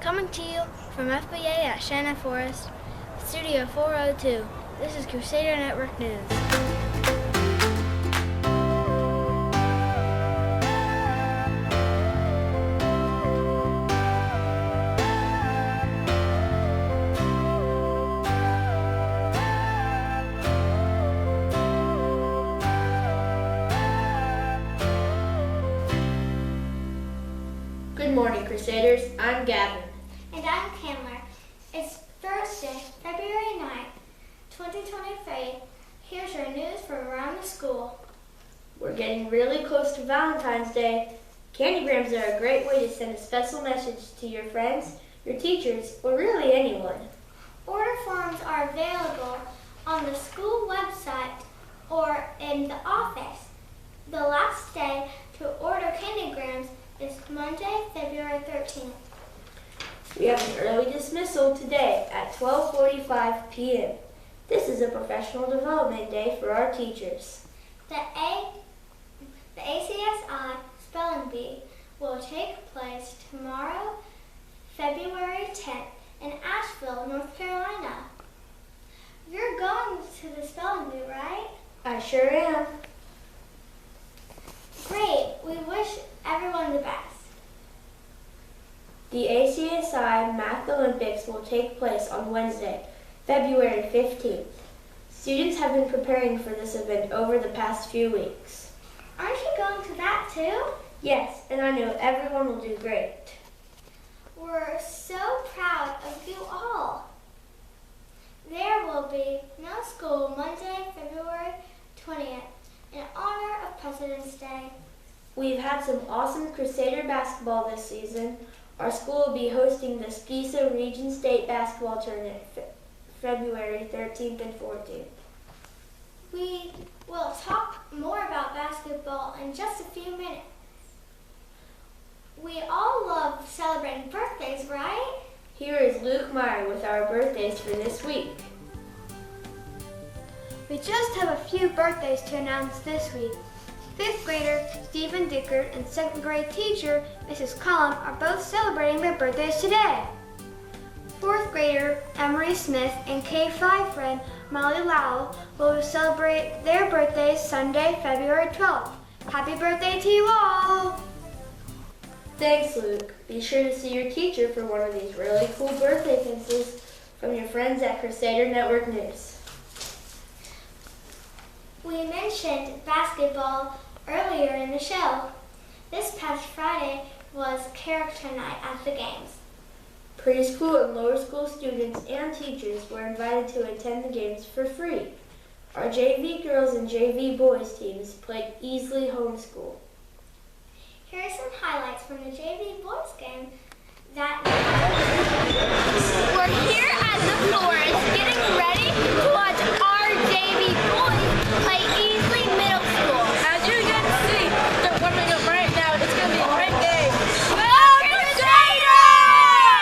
Coming to you from FBA at Shannon Forest, Studio 402. This is Crusader Network News. Good morning, Crusaders. I'm Gavin. And I'm Candler. It's Thursday, February 9th, 2023. Here's your news from around the school. We're getting really close to Valentine's Day. Candygrams are a great way to send a special message to your friends, your teachers, or really anyone. Order forms are available on the school website or in the office. The last day to order candygrams is Monday, February 13th. We have an early dismissal today at 12:45 p.m. This is a professional development day for our teachers. The ACSI Spelling Bee will take place tomorrow, February 10th in Asheville, North Carolina. You're going to the spelling bee, right? I sure am. Great. We wish everyone the best. The ACSI Math Olympics will take place on Wednesday, February 15th. Students have been preparing for this event over the past few weeks. Aren't you going to that too? Yes, and I know everyone will do great. We're so proud of you all. There will be no school Monday, February 20th in honor of President's Day. We've had some awesome Crusader basketball this season. Our school will be hosting the Spisa Region State Basketball Tournament February 13th and 14th. We will talk more about basketball in just a few minutes. We all love celebrating birthdays, right? Here is Luke Meyer with our birthdays for this week. We just have a few birthdays to announce this week. 5th grader Stephen Dickert and 2nd grade teacher Mrs. Collum are both celebrating their birthdays today. 4th grader Emery Smith and K5 friend Molly Lowell will celebrate their birthdays Sunday, February 12th. Happy birthday to you all! Thanks, Luke. Be sure to see your teacher for one of these really cool birthday pencils from your friends at Crusader Network News. We mentioned basketball earlier in the show. This past Friday was character night at the games. Preschool and lower school students and teachers were invited to attend the games for free. Our JV girls and JV boys teams played Easley Homeschool. Here are some highlights from the JV boys game that We're here at the forest getting ready to watch our JV boys play Easley Middle School. As you can see, they're warming up right now. It's going to be a great game. Go Crusaders!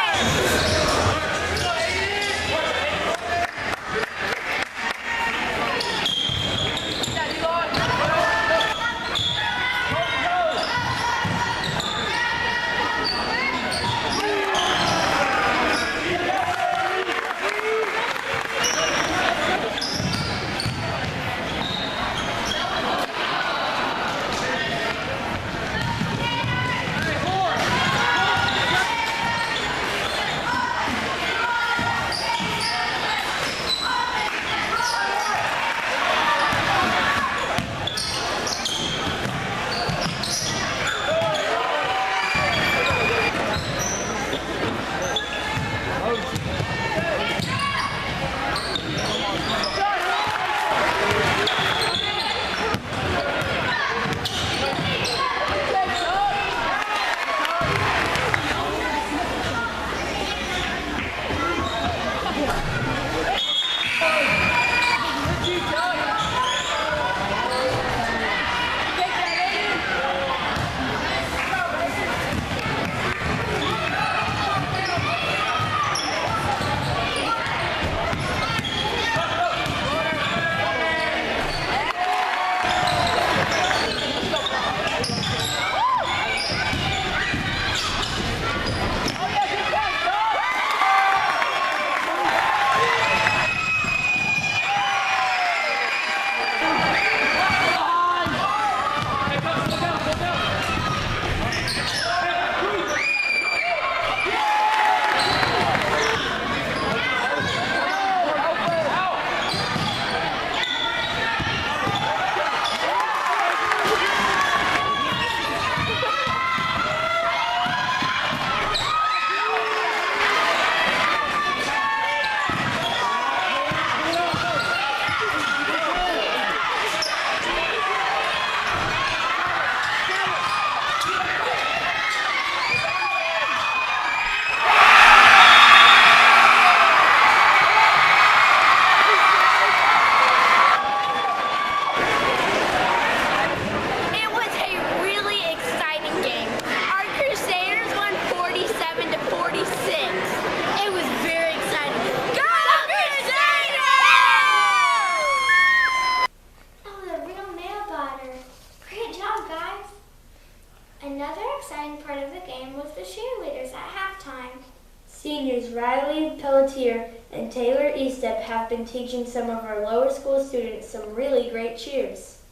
Seniors Riley Pelletier and Taylor Eastep have been teaching some of our lower school students some really great cheers.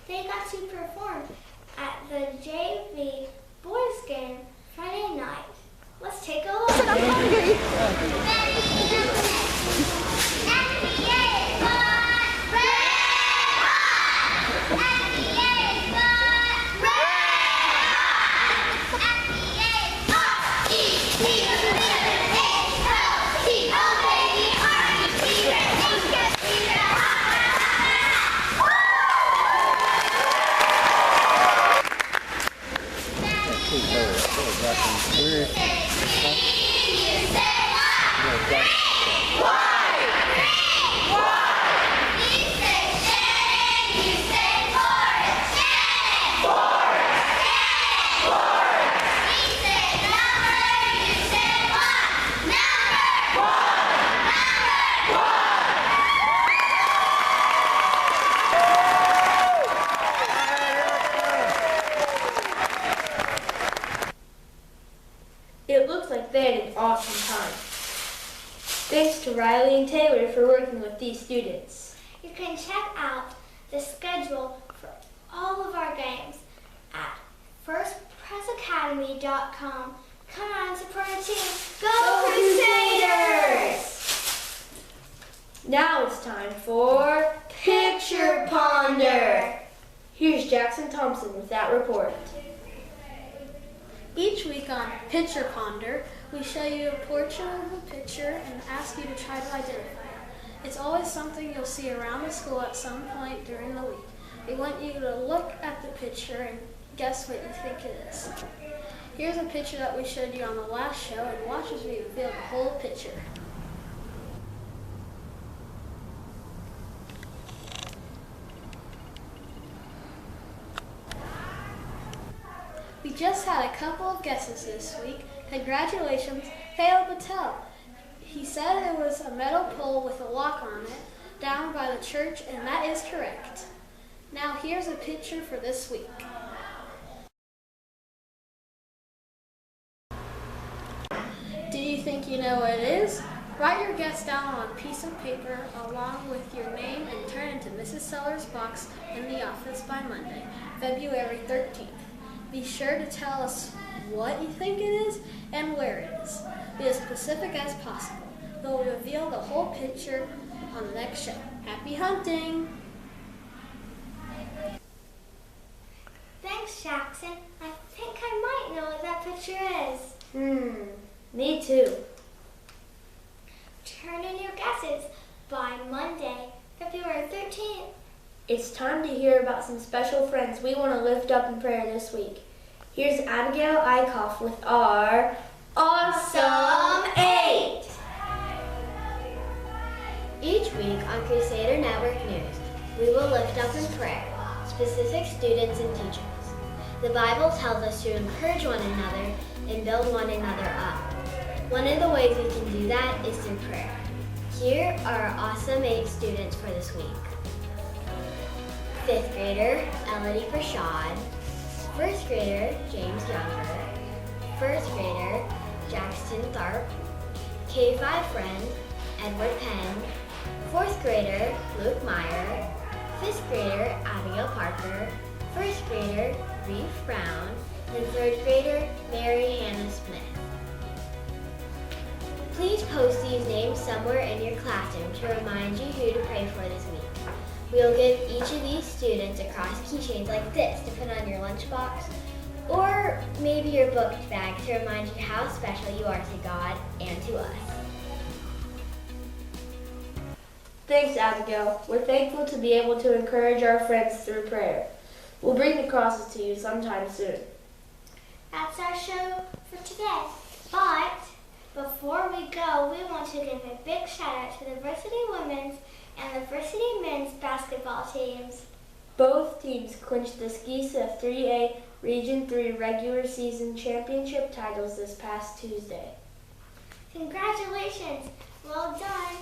They got to perform at the JV boys game Friday night. Let's take a look. It looks like they had an awesome time. Thanks to Riley and Taylor for working with these students. You can check out the schedule for all of our games at firstpressacademy.com. Come on, support our team. Go Crusaders! Now it's time for Picture Ponder. Here's Jackson Thompson with that report. Each week on Picture Ponder, we show you a portrait of a picture and ask you to try to identify it. It's always something you'll see around the school at some point during the week. We want you to look at the picture and guess what you think it is. Here's a picture that we showed you on the last show, and watch as we reveal the whole picture. We just had a couple of guesses this week. Congratulations, Phil Patel. He said it was a metal pole with a lock on it down by the church, and that is correct. Now here's a picture for this week. Do you think you know what it is? Write your guess down on a piece of paper along with your name and turn it into Mrs. Sellers' box in the office by Monday, February 13th. Be sure to tell us what you think it is and where it is. Be as specific as possible. We'll reveal the whole picture on the next show. Happy hunting! Thanks, Jackson. I think I might know what that picture is. Me too. Turn in your guesses by Monday, February 13th. It's time to hear about some special friends we want to lift up in prayer this week. Here's Abigail Eichhoff with our Awesome 8. Each week on Crusader Network News, we will lift up in prayer specific students and teachers. The Bible tells us to encourage one another and build one another up. One of the ways we can do that is through prayer. Here are our Awesome 8 students for this week. 5th grader, Elodie Prashad. 1st grader, James Younger. 1st grader, Jackson Tharp. K5 friend, Edward Penn. 4th grader, Luke Meyer. 5th grader, Abigail Parker. 1st grader, Reef Brown. And 3rd grader, Mary Hannah Smith. Please post these names somewhere in your classroom to remind you who to pray for this week. We'll give each of these students a cross keychains like this to put on your lunchbox, or maybe your book bag to remind you how special you are to God and to us. Thanks, Abigail. We're thankful to be able to encourage our friends through prayer. We'll bring the crosses to you sometime soon. That's our show for today. But before we go, we want to give a big shout out to the Varsity Women's and the Varsity Men's basketball teams. Both teams clinched the SCISA 3A Region 3 regular season championship titles this past Tuesday. Congratulations! Well done!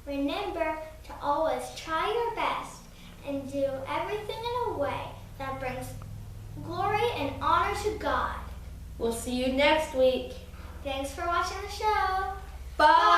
Remember to always try your best and do everything in a way that brings glory and honor to God. We'll see you next week. Thanks for watching the show. Bye!